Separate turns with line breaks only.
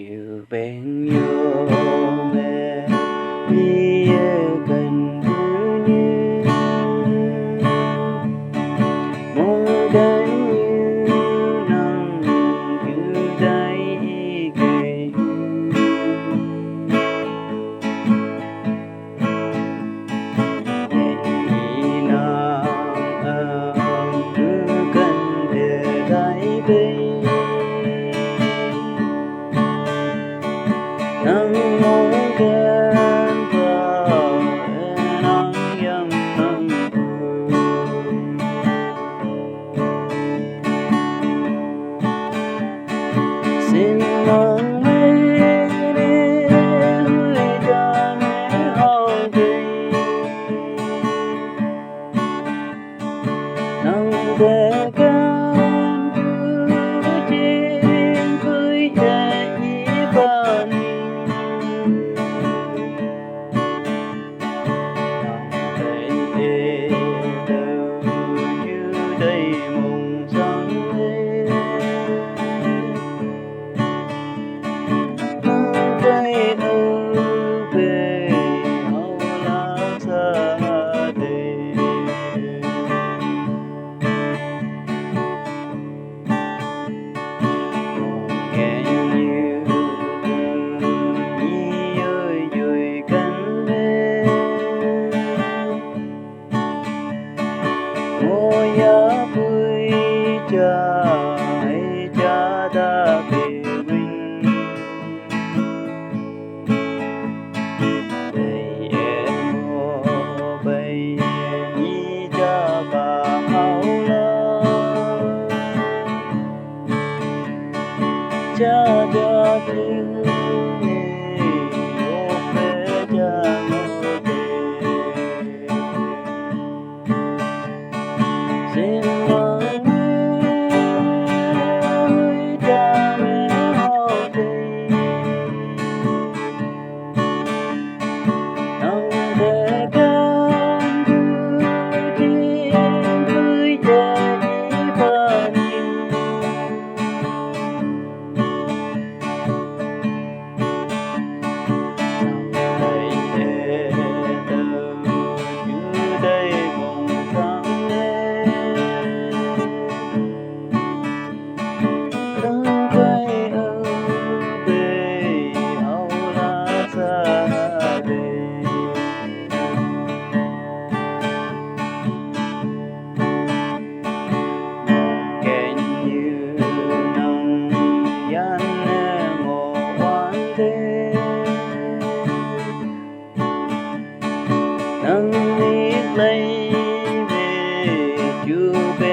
chiều bên nhau mẹ đi gần như mong đến như nắng như đây kề nhìn nàng cứ cần để đây bên nắng mong khen và nắng dầm nắng xin mang mây đi hỡi cha mẹ hậu kỳ nắng về can cứ trên cưới về nhĩ phần đây mộng sáng lên nắng quay ưu về hậu lá xa đề nghe như nhi ơi vui cánh lên ngôi giá vui cha hãy cha ta về huynh đây em hồ bay nhi cha bà hậu la cha cha tiếng ô phê cha ngô xin mang ơi cha mẹ hậu kỳ nắng về can cứ trên cưới về nhĩ phần đây để từ như đây mộng sáng lên nắng quay ưu về hậu lá xa đề kèn như nắng gian ngộ oan thế nắng biết lấy về chưa về